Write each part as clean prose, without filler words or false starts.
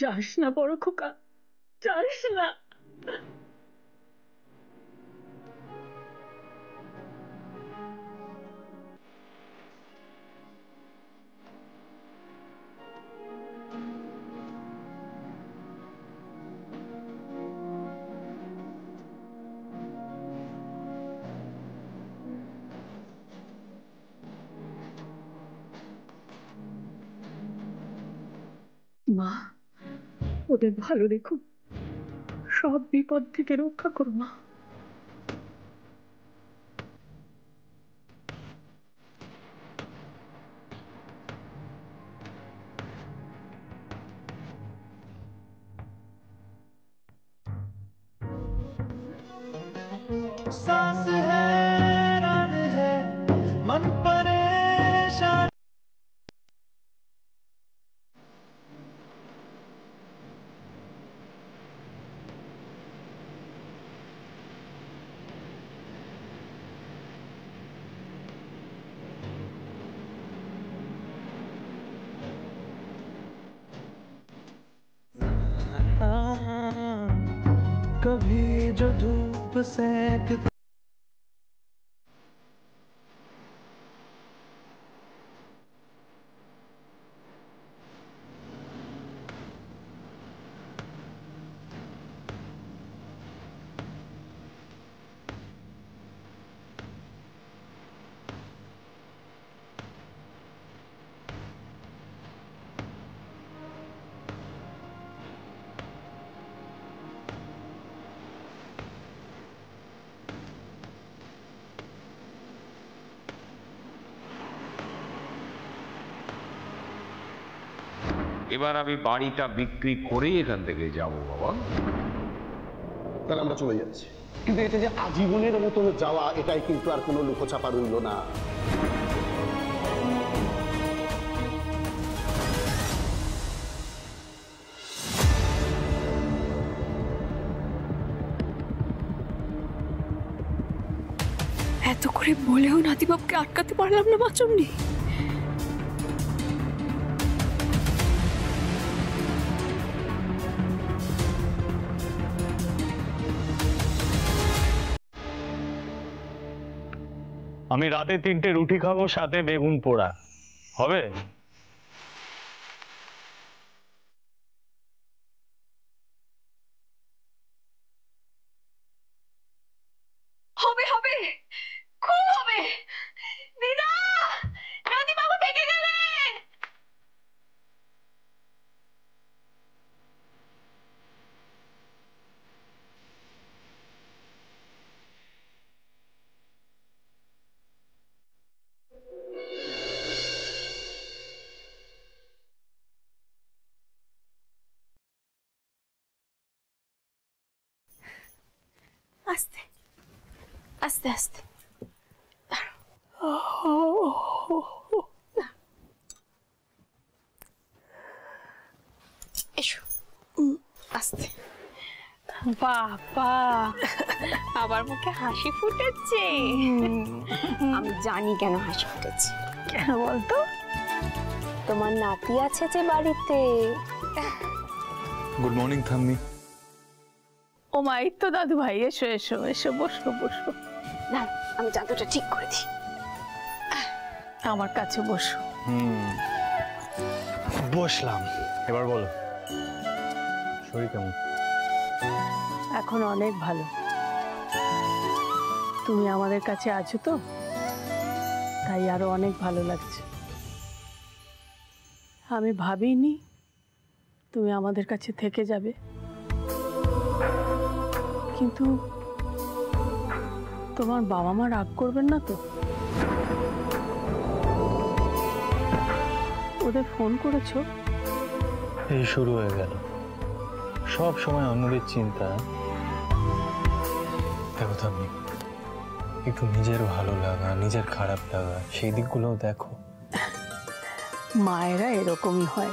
যাস না বড় খোকা, যাস না। মা, ওদের ভালো রেখো, সব বিপদ থেকে রক্ষা করো মা। सांस है रात है मन परेशान। कभी जो धूप सेक এবার আমি বাড়িটা বিক্রি করেই এখান থেকে যাবো বাবা। তাহলে আমরা চলে যাচ্ছি, কিন্তু এটা যে আজীবনের মতো যাওয়া, এটাই কিন্তু আর কোনো লুকোচাপা রইল না। এত করে বলেও নাতিবাবুকে আটকাতে পারলাম না বাচননি। আমি রাতে 3টে রুটি খাবো, সাথে বেগুন পোড়া হবে? হবে হবে, খুব হবে। দিদা, নাতিবাবু থেকে গেলেন। আস্তে আস্তে আস্তে, এসো আস্তে। বাবা, আবার মুখে হাসি ফুটেছে। আমি জানি কেন হাসি ফুটেছে। কেন বলতো? তোমার নাতি আছে যে বাড়িতে। Good morning থাম্মি। ও মা, এই তো দাদু ভাই, এসো এসো এসো, বসো বসো। না, আমি জাদুটা ঠিক করে দিই। আমার কাছে বসো। বসলাম। এবার বলো, শরীর কেমন? এখন অনেক ভালো। তুমি আমাদের কাছে আছো তো, তাই আরো অনেক ভালো লাগছে। আমি ভাবিনি তুমি আমাদের কাছে থেকে যাবে, কিন্তু তোমার বাবা মা রাগ করবেন না তো? ওদের ফোন করেছো? এই শুরু হয়ে গেল, সব সময় অন্যদের চিন্তা। দেখো থাম্মি, একটু নিজের ভালো লাগা, নিজের খারাপ লাগা, সেই দিকগুলোও দেখো। মায়েরা এরকমই হয়,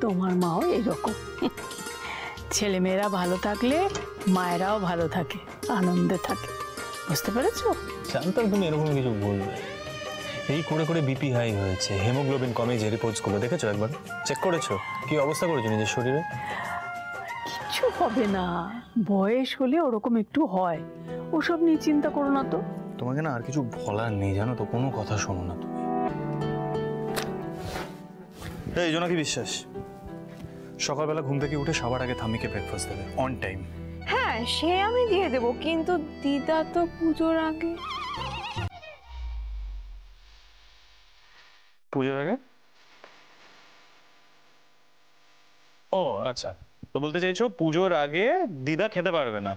তোমার মাও এরকম। ছেলেমেয়েরা ভালো থাকলে মায়েরাও ভালো থাকে, আনন্দে থাকে। বুঝতে পেরেছো? জানতাম তুমি এরকম কিছু বলবে। এই করে করে বিপি হাই হয়েছে, হেমোগ্লোবিন কমে, যে রিপোর্টসগুলো দেখেছো একবার চেক করেছো? কি অবস্থা করেছো নিজের শরীরে? কিচ্ছু হবে না, বয়স হলে ওরকম একটু হয়, ওসব নিয়ে চিন্তা করো না তো। তোমাকে না আর কিছু বলার নেই জানো তো, কোনো কথা শোনো না তুমি। এই জোনাকি বিশ্বাস সকালবেলা ঘুম থেকে উঠে সবার আগে থামিকে ব্রেকফাস্ট দেবে অন টাইম। হ্যাঁ সে আমি দিয়ে দেবো, কিন্তু দিদা তো পুজোর আগে। পুজোর আগে? ও আচ্ছা, তো বলতে চাইছো পুজোর আগে দিদা খেতে পারবে না,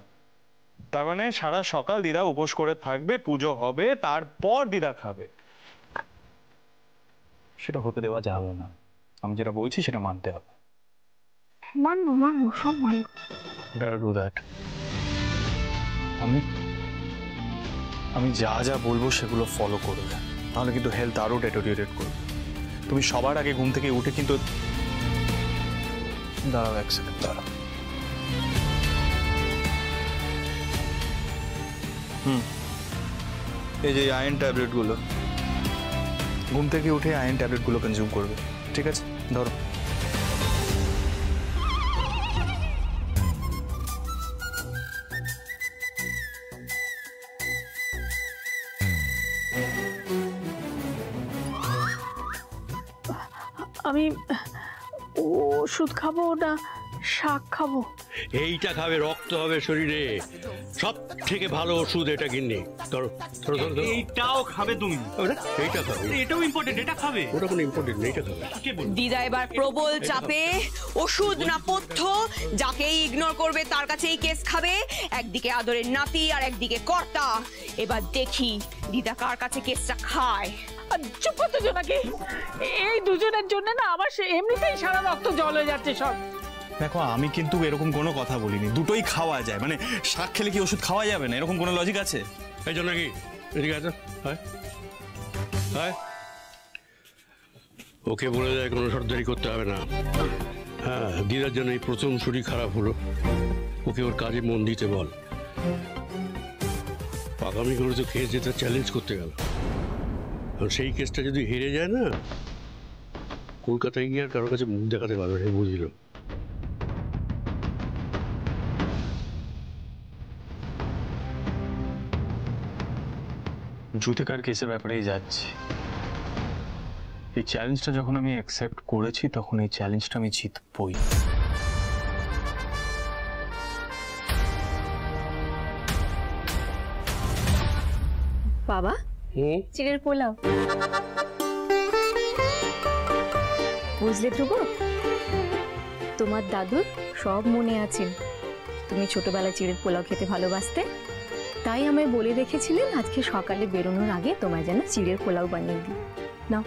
তার মানে সারা সকাল দিদা উপোস করে থাকবে, পুজো হবে, তারপর দিদা খাবে। সেটা হতে দেওয়া যাবে না, আমি যেটা বলছি সেটা মানতে হবে। মানবো মানবো, সব মানবো। Better do that. আমি যা যা বলবো সেগুলো ফলো করবে, তাহলে কিন্তু হেলথ আরো ডেটোরিয়েট করবে। তুমি সবার আগে ঘুম থেকে উঠে কিন্তু দাঁড়াও এক সেকেন্ড, দাঁড়াও। এই যে আয়রন ট্যাবলেটগুলো, ঘুম থেকে উঠে আয়রন ট্যাবলেটগুলো কনজিউম করবে, ঠিক আছে? ধরো। আমি ওষুধ খাবো না শাক খাবো? এইটা খাবে, রক্ত হবে শরীরে, সব থেকে ভালো ওষুধ এটা। কিনে ধরো ধরো ধরো ধরো। এইটাও খাবে তুমি? এইটা খাবে, এটাও ইম্পর্টেন্ট, এটা খাবে। ওটা কোনো ইম্পর্টেন্ট নেই, এটা খাবে। দিদা এবার প্রবল চাপে, ওষুধ না পথ্য, যাকেই ইগনোর করবে তার কাছেই কেস খাবে। একদিকে আদরের নাতি আর একদিকে কর্তা। এবার দেখি দিদা কার কাছে কেসটা খায়। চুপ করতে জোনাকি, এই দুজনের জন্য না আমার এমনিতেই সারা রক্ত জল হয়ে যাচ্ছে সব। দেখো আমি কিন্তু এরকম কোনো কথা বলিনি, দুটোই খাওয়া যায়, মানে শাক খেলে কি ওষুধ খাওয়া যাবে না, এরকম কোনো লজিক আছে? এই জন্য কি এদিকে আছে? ওকে বলে দেয় কোনো সর্দারি করতে হবে না। হ্যাঁ, দিদার জন্য এই প্রথম শরীর খারাপ হলো, ওকে ওর কাজে মন দিতে বল। আগামী করে তো কেস যেটা চ্যালেঞ্জ করতে গেল, আর সেই কেসটা যদি হেরে যায় না, কলকাতায় গিয়ে আর কারোর কাছে মুখ দেখাতে পারবে না, বুঝল? জুতেকার কেসের ব্যাপারেই যাচ্ছি। এই চ্যালেঞ্জটা যখন আমি অ্যাকসেপ্ট করেছি, তখন এই চ্যালেঞ্জটা আমি জিতবই। বাবা, চিড়ের পোলাও বুঝলে ধ্রুব, তোমার দাদুর সব মনে আছে। তুমি ছোটবেলায় চিড়ের পোলাও খেতে ভালোবাসতে, তাই আমায় বলে রেখেছিলেন আজকে সকালে বেরোনোর আগে তোমায় যেন চিড়ের পোলাও বানিয়ে দিই। নাও।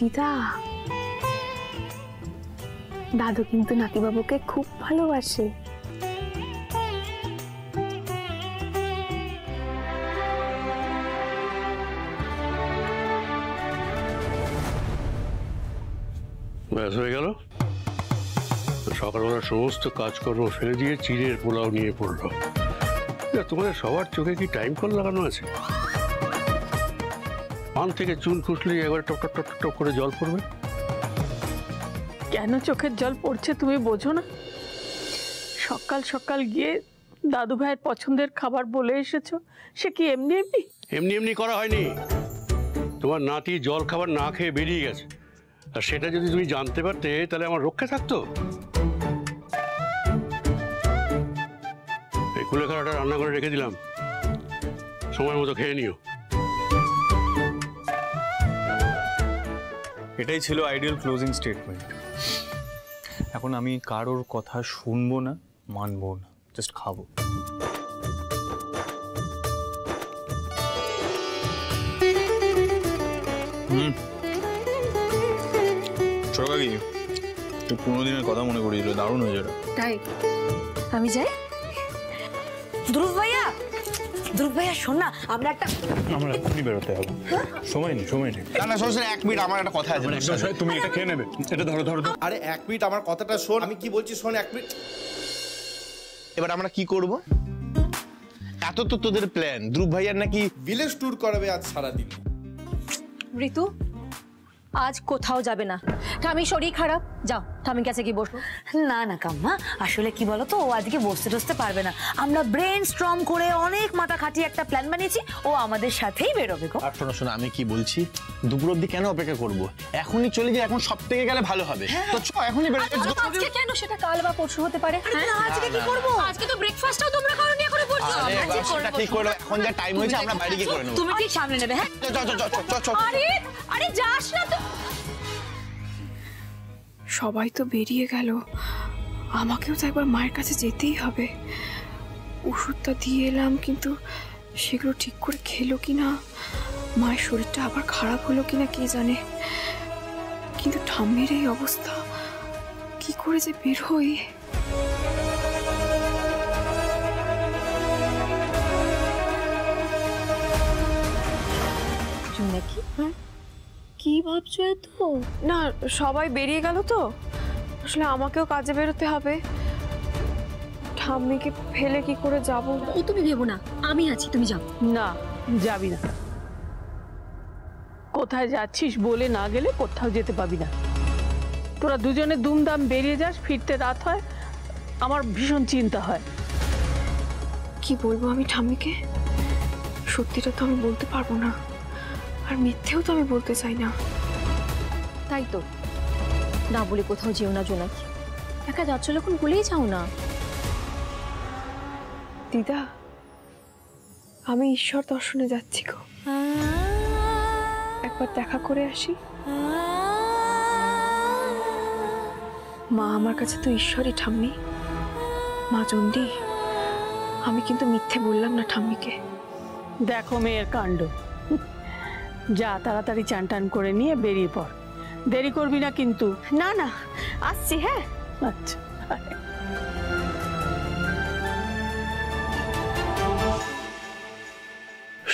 দিদা, দাদু কিন্তু নাতিবাবুকে খুব ভালোবাসে। ব্যাস হয়ে গেল। সকালবেলা সমস্ত কাজকর্ম ফেলে দিয়ে চিড়ের পোলাও নিয়ে পড়লো। তোমাদের সবার চোখে কি টাইম কল লাগানো আছে? পান থেকে চুন খুসলে একবার টপ টপ টপ টপ করে জল পড়বে। কেন চোখের জল পড়ছে তুমি বোঝো না? সকাল সকাল গিয়ে দাদু ভাইয়ের পছন্দের খাবার বলে এসেছো, সে কি এমনি এমনি? এমনি এমনি করা হয়নি। তোমার নাতি জল খাবার না খেয়ে বেরিয়ে গেছে, আর সেটা যদি তুমি জানতে পারতে তাহলে আমার রক্ষা থাকতো। এই কুলেখাড়াটা রান্না করে রেখে দিলাম, সময় মতো খেয়ে নিও। এটাই ছিল আইডিয়াল ক্লোজিং স্টেটমেন্ট। এখন আমি কারোর কথা শুনবো না, মানবো না, জাস্ট খাবো। ছোট কাকি পুরোনো দিনের কথা মনে করিয়ে দিল, দারুণ হয়েছে এটা। তাই আমি যাই। ধ্রুব ভাইয়া, ধ্রুব ভাইয়া শোন না, আমরা একটা আমার এখনই বেরোতে হবে, সময় নেই সময় নেই। না না শোন, এক মিনিট, আমার একটা কথা আছে। তুমি এটা খেয়ে নেবে, এটা ধরো ধরো। আরে এক মিনিট, আমার কথাটা শোন, আমি কি বলছি শোন এক মিনিট। এবার আমরা কি করব? এত তো তোদের প্ল্যান, ধ্রুব ভাইয়ার নাকি ভিলেজ ট্যুর করাবে আজ সারাদিন। ঋতু আজ কোথাও যাবে না, ঠামি শরীর খারাপ, যাও ঠামির কাছে কি বসবো। না না কাম্মা, আসলে কি বলতো, ও আজকে বসতে টসতে পারবে না। আমরা ব্রেন স্ট্রম করে অনেক মাথা খাটিয়ে একটা প্ল্যান বানিয়েছি, ও আমাদের সাথেই বেরোবে গো। আর শোনো শোনো, আমি কি বলছি, দুপুর অবধি কেন অপেক্ষা করব? এখনই চলে যাই, এখন সব থেকে গেলে ভালো হবে। তো চ, এখনই বেরো। আজকে কেন, সেটা কাল বা পরশু হতে পারে। আজকে কি করব? আজকে তো ব্রেকফাস্টটাও তোমরা করোনি, এখনো বলছো। সেটা ঠিক করে, এখন যা টাইম হয়েছে আমরা বাইরে গিয়ে করে নেব। তুমি ঠিক সামনে নেবে। হ্যাঁ আরে আরে যাস না তো। সবাই তো বেরিয়ে গেল, আমাকেও তো একবার মায়ের কাছে যেতেই হবে। ওষুধটা দিয়ে এলাম, কিন্তু সেগুলো ঠিক করে খেলো কিনা, মায়ের শরীরটা আবার খারাপ হলো কিনা কে জানে। কিন্তু ঠাম্মির এই অবস্থা, কি করে যে বের হই। নাকি কি ভাবছো এত? না, সবাই বেরিয়ে গেল তো, আসলে আমাকেও কাজে বেরোতে হবে। ঠাম্মিকে ফেলে কি করে যাব? ও তুমি ভেবো না, আমি আছি, তুমি যাও। না, যাবি না। কোথায় যাচ্ছিস বলে না গেলে কোথাও যেতে পাবি না। তোরা দুজনে দুমদাম বেরিয়ে যাস, ফিরতে রাত হয়, আমার ভীষণ চিন্তা হয়। কি বলবো আমি ঠাম্মিকে? সত্যিটা তো আমি বলতে পারবো না, আর মিথ্যেও তো আমি বলতে চাই না। তাই তো, না বলে কোথাও যেও না জোনাকি, একা যাচ্ছ যখন বলেই যাও না। দিদা, আমি ঈশ্বর দর্শনে যাচ্ছি গো, একবার দেখা করে আসি। মা আমার কাছে তো ঈশ্বরই ঠাম্মি। মা চণ্ডী, আমি কিন্তু মিথ্যে বললাম না ঠাম্মিকে। দেখো মেয়ের কাণ্ড। যা তাড়াতাড়ি চান টান করে নিয়ে বেরিয়ে পড়, দেরি করবি না কিন্তু। না না, আসছি। হ্যাঁ আচ্ছা।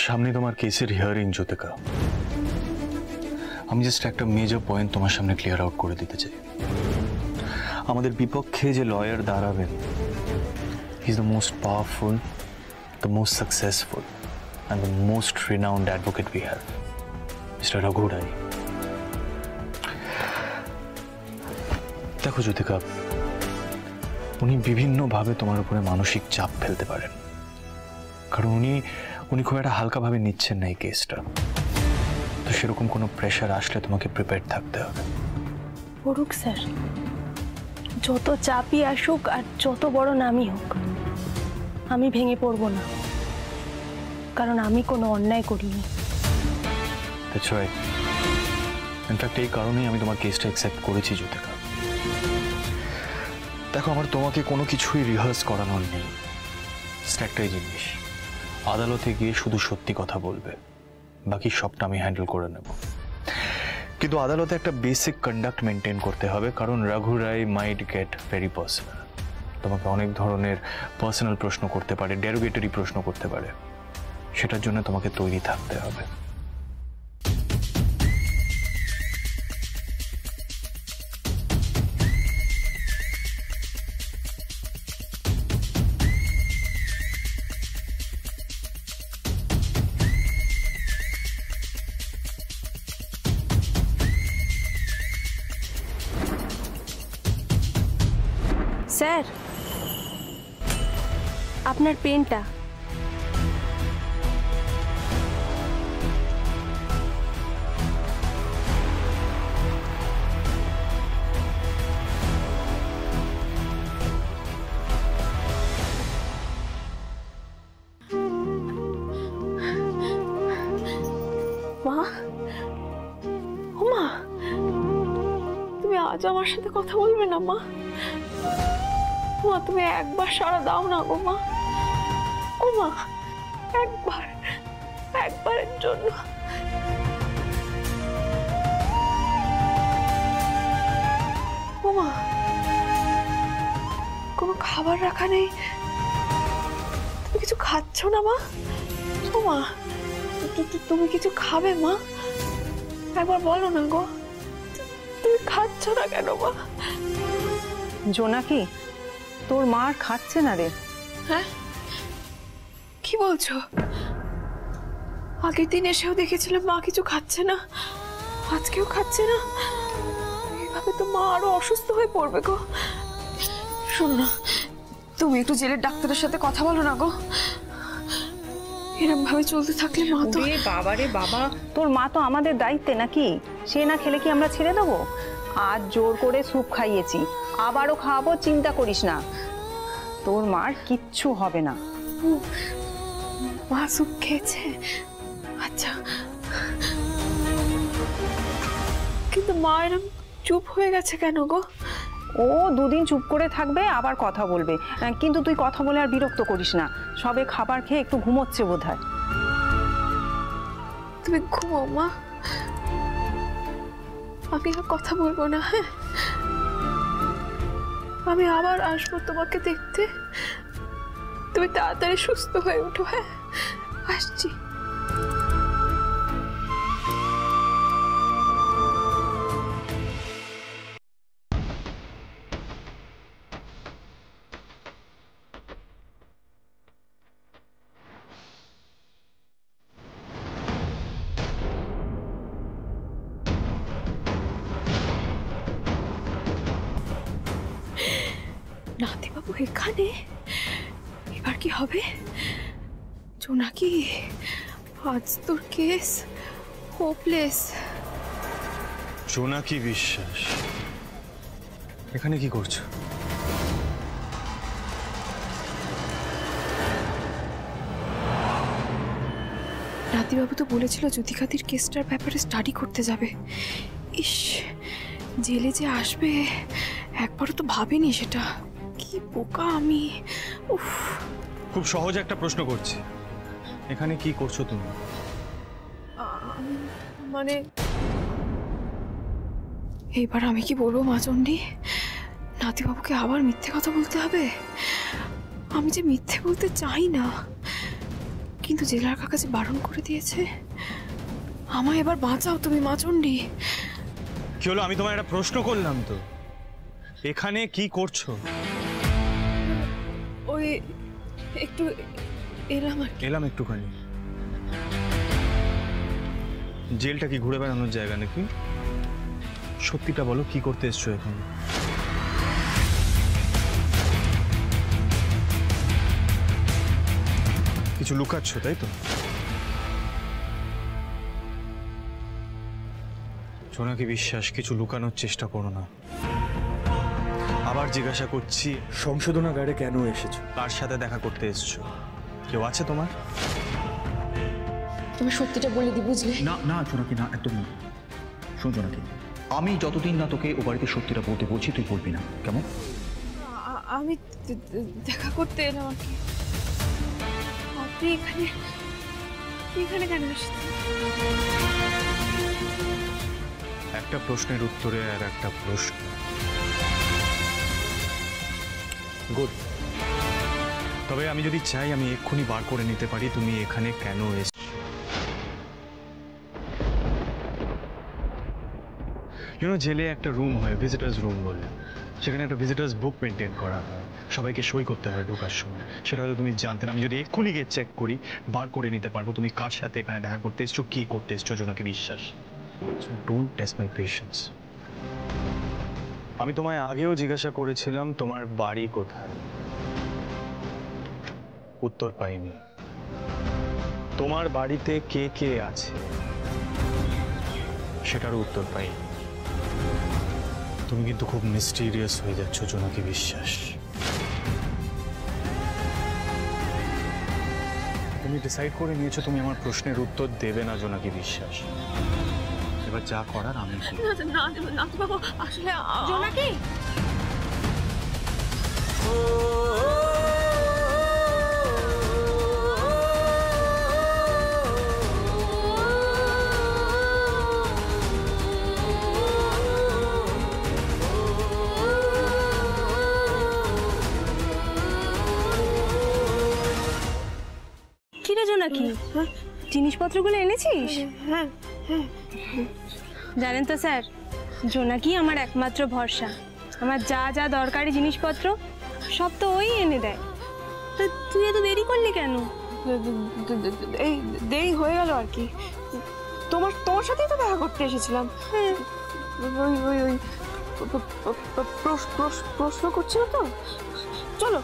সামনে তোমার কেসের হিয়ারিং জ্যোতিকা, আমি জাস্ট একটা মেজর পয়েন্ট তোমার সামনে ক্লিয়ার আউট করে দিতে চাই। আমাদের বিপক্ষে যে লয়ার দাঁড়াবেন, he is the most powerful, the most successful and the most renowned advocate we have, mister Raghu Rai. দেখো জ্যোতিকা, উনি বিভিন্নভাবে তোমার উপরে মানসিক চাপ ফেলতে পারেন, কারণ উনি খুব একটা হালকাভাবে নিচ্ছেন না এই কেসটা। তো সেরকম কোনো প্রেশার আসলে তোমাকে প্রিপেয়ার থাকতে হবে। পড়ুক স্যার, যত চাপই আসুক আর যত বড় নামই হোক, আমি ভেঙে পড়বো না, কারণ আমি কোনো অন্যায় করিনি। That's right. ইনফ্যাক্ট এই কারণেই আমি তোমার কেসটা অ্যাকসেপ্ট করেছি জ্যোতিকা। দেখো, আমার তোমাকে কোনো কিছুই রিহার্স করানোর নেই। একটাই জিনিস, আদালতে গিয়ে শুধু সত্যি কথা বলবে, বাকি সবটা আমি হ্যান্ডেল করে নেব। কিন্তু আদালতে একটা বেসিক কন্ডাক্ট মেনটেন করতে হবে, কারণ রঘু রায় মাইট গেট ভেরি পার্সোনাল। তোমাকে অনেক ধরনের পার্সোনাল প্রশ্ন করতে পারে, ডেরোগেটরি প্রশ্ন করতে পারে, সেটার জন্য তোমাকে তৈরি থাকতে হবে। স্যার, আপনার পেনটা। মা, ও মা, তুমি আজ আমার সাথে কথা বলবে না মা? মা, তুমি একবার সাড়া দাও না গো মা। ও মা, একবারের জন্য। ও মা। খাবার রাখা নেই। তুমি কিছু খাচ্ছ না মা? ও মা, তুমি কিছু খাবে মা? একবার বলো না গো, তুমি খাচ্ছ না কেন মা? জোনাকি, তোর মা আর খাচ্ছে না রে। হ্যাঁ, কি বলছো? আগের দিন এসেও দেখেছিলাম মা কিছু খাচ্ছে না, আজকেও খাচ্ছে না। এভাবে তো মা আরো অসুস্থ হয়ে পড়বে গো। শোনো না, তুমি একটু জেলের ডাক্তারের সাথে কথা বলো না গো। এরকম ভাবে চলতে থাকলে মা তো। বাবা রে বাবা, তোর মা তো আমাদের দায়িত্বে নাকি? সে না খেলে কি আমরা ছেড়ে দেবো? আজ জোর করে স্যুপ খাইয়েছি, আবারও খাওয়াবো, চিন্তা করিস না, তোর মার কিচ্ছু হবে না। মা স্যুপ খেয়েছে? আচ্ছা, কিন্তু মা এরকম চুপ হয়ে গেছে কেন গো? ও দুদিন চুপ করে থাকবে, আবার কথা বলবে, কিন্তু তুই কথা বলে আর বিরক্ত করিস না। সবে খাবার খেয়ে একটু ঘুমোচ্ছে বোধহয়। তুমি ঘুমাও মা, আমি আর কথা বলবো না। হ্যাঁ, আমি আবার আসবো তোমাকে দেখতে। তুমি তাড়াতাড়ি সুস্থ হয়ে ওঠো। হ্যাঁ, আসছি। নাতিবাবু এখানে? এবার কি হবে? জোনাকি, আজ তোর কেস হোপলেস। জোনাকি বিশ্বাস এখানে কি করছো? নাতিবাবু তো বলেছিল জ্যোতিকাদির কেসটার ব্যাপারে স্টাডি করতে যাবে। ইস, জেলে যে আসবে একবারও তো ভাবিনি সেটা। কি বোকা আমি! উফ, খুব সহজ একটা প্রশ্ন করছি, এখানে কি করছো তুমি? মানে এইবার আমি কি বলবো মা চণ্ডী? নাতিবাবুকে আবার মিথ্যে কথা বলতে হবে? আমি যে মিথ্যে বলতে চাই না, কিন্তু জেলার কাকা যে বারণ করে দিয়েছে। আমায় এবার বাঁচাও তুমি মা চণ্ডী। কি হলো? আমি তোমার একটা প্রশ্ন করলাম তো, এখানে কি করছো? ওই একটু এলাম আর কি। এলাম একটুখানি। জেলটা কি ঘুরে বেড়ানোর জায়গা নাকি? সত্যিটা বলো, কি করতে এসছো এখানে? কিছু লুকাচ্ছ তাই তো? জোনাকি বিশ্বাস, কিছু লুকানোর চেষ্টা করো না। আবার জিজ্ঞাসা করছি, সংশোধনাগারে কেন এসেছো? কার সাথে দেখা করতে এসেছো? কেউ আছে তোমার? তুমি সত্যিটা বলে দি, বুঝলে? না না জোনাকি, না, একদম না। শোন জোনাকি, আমি যতদিন না তোকে ও বাড়িতে সত্যিটা বলতে বলছি তুই বলবি না, কেমন? আমি দেখা করতে এলাম আর কি। আপনি এখানে কেন এসেছেন? একটা প্রশ্নের উত্তরে আর একটা প্রশ্ন। গুড। তবে আমি যদি চাই আমি এক্ষুনি বার করে নিতে পারি তুমি এখানে কেন এসেছো। জেলে একটা রুম হয়, ভিজিটার্স রুম বলে, সেখানে একটা ভিজিটার্স বুক মেনটেন করা হয়, সবাইকে সই করতে হয় ঢোকার সময়। সেটা হয়তো তুমি জানতে না। আমি যদি এক্ষুনি গিয়ে চেক করি, বার করে নিতে পারবো তুমি কার সাথে এখানে দেখা করতে এসছো, কি করতে এসছো। জোনাকি বিশ্বাস, ডোন্ট টেস্ট মাই পেশেন্স। আমি তোমায় আগেও জিজ্ঞাসা করেছিলাম তোমার বাড়ি কোথায়, উত্তর পাইনি। তোমার বাড়িতে কে কে আছে সেটারও উত্তর পাইনি। তুমি কিন্তু খুব মিস্টিরিয়াস হয়ে যাচ্ছ জোনাকি বিশ্বাস। তুমি ডিসাইড করে নিয়েছো তুমি আমার প্রশ্নের উত্তর দেবে না জোনাকি বিশ্বাস। এবার যা করার আমি করব। না বাবা, আসলে জোনাকি নাকি? জিনিসপত্রগুলো এনেছিস? হ্যাঁ হ্যাঁ। জানেন তো স্যার, জোনাকি আমার একমাত্র ভরসা। আমার যা যা দরকারি জিনিসপত্র সব তো ওই এনে দেয়। তো তুই এত দেরি করলি কেন? এই দেরি হয়ে গেল আর কি। তোমার সাথেই তো দেখা করতে এসেছিলাম। ওই প্রশ্ন করছিল তো। চলো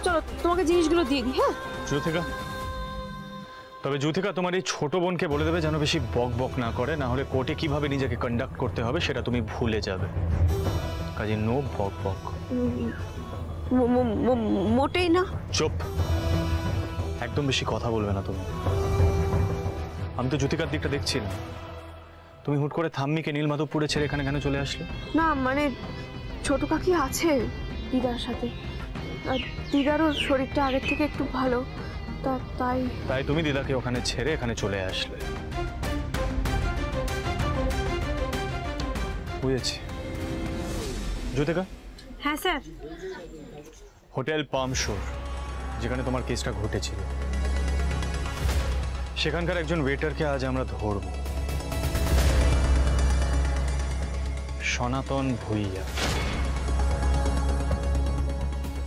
চলো তোমাকে জিনিসগুলো দিয়ে দিই। হ্যাঁ জ্যোতিকা, তবে জ্যোতিকা তোমার এই ছোট বোনকে বলে দেবে যেন বেশি বক বক না করে, না হলে কোর্টে কিভাবে নিজেকে কন্ডাক্ট করতে হবে সেটা তুমি ভুলে যাবে। কাজে নো বক বক। মোটেই না। চুপ, একদম বেশি কথা বলবে না তুমি। আমি তো জ্যোতিকার দিকটা দেখছি না। তুমি হুট করে থাম্মিকে নীলমাধবপুরে ছেড়ে এখানে কেন চলে আসলে? না মানে ছোট কাকি আছে দিদার সাথে, আর দিদারও শরীরটা আগের থেকে একটু ভালো, তাই তুমি দিদাকে ওখানে ছেড়ে এখানে চলে আসলে। বুঝেছি। জ্যোতিকা। হ্যাঁ স্যার। হোটেল পাম শোর, যেখানে তোমার কেসটা ঘটেছিল, সেখানকার একজন ওয়েটারকে আজ আমরা ধরব। সনাতন ভুইয়া।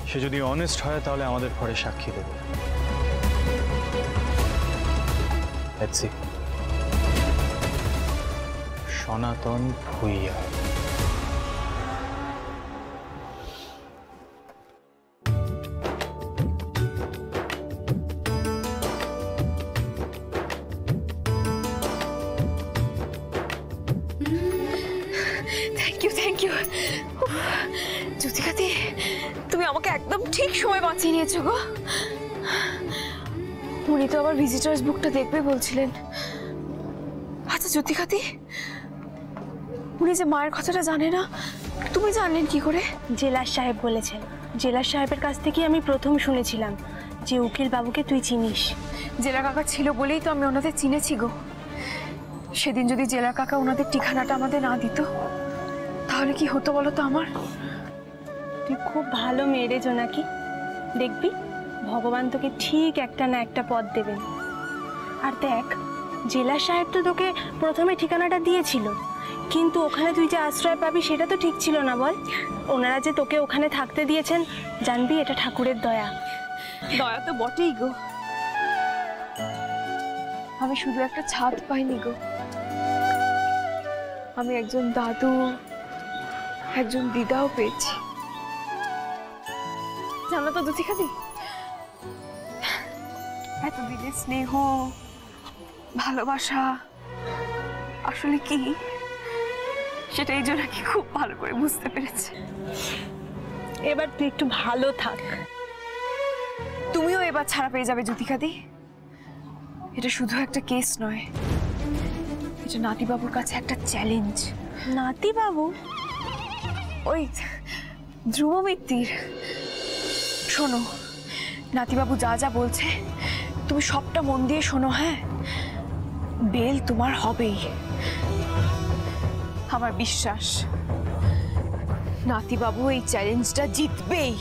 সে যদি অনেস্ট হয় তাহলে আমাদের ঘরে সাক্ষী দেবে। সনাতন ভুইয়া। থ্যাংক ইউ জ্যোতিকাদি, তুমি আমাকে একদম ঠিক সময় বাঁচিয়ে নিয়েছো গো। উনি তো আবার ভিজিটার্স বুকটা দেখবে বলছিলেন। আচ্ছা জ্যোতিকাদি, উনি যে মায়ের কথাটা জানে না, তুমি জানলেন কি করে? জেলার সাহেব বলেছেন। জেলার সাহেবের কাছ থেকে আমি প্রথম শুনেছিলাম যে উকিল বাবুকে তুই চিনিস। জেলা কাকা ছিল বলেই তো আমি ওনাদের চিনেছি গো। সেদিন যদি জেলা কাকা ওনাদের ঠিকানাটা আমাদের না দিত তাহলে কি হতো বলো তো আমার? তুই খুব ভালো মেয়ে রে জোনাকি। দেখবি ভগবান তোকে ঠিক একটা না একটা পথ দেবেন। আর দেখ, জেলা সাহেব তো তোকে প্রথমে ঠিকানাটা দিয়েছিল, কিন্তু ওখানে তুই যে আশ্রয় পাবি সেটা তো ঠিক ছিল না বল। ওনারা যে তোকে ওখানে থাকতে দিয়েছেন, জানবি এটা ঠাকুরের দয়া। দয়া তো বটেই গো। আমি শুধু একটা ছাদ পাইনি গো, আমি একজন দাদু, একজন দিদাও পেয়েছি। জানো তো জ্যোতিকাদি, এতদিনের স্নেহ ভালোবাসা আসলে কি সেটা এই জন্য কি খুব ভালো করে বুঝতে পেরেছে। এবার তুই একটু ভালো থাক। তুমিও এবার ছাড়া পেয়ে যাবে জ্যোতিকাদি। এটা শুধু একটা কেস নয়, এটা নাতিবাবুর কাছে একটা চ্যালেঞ্জ। নাতিবাবু? ওই ধ্রুব মিত্তির। শোনো, নাতিবাবু যা যা বলছে তুমি সবটা মন দিয়ে শোনো। হ্যাঁ, বেল তোমার হবেই, আমার বিশ্বাস। নাতিবাবু এই চ্যালেঞ্জটা জিতবেই।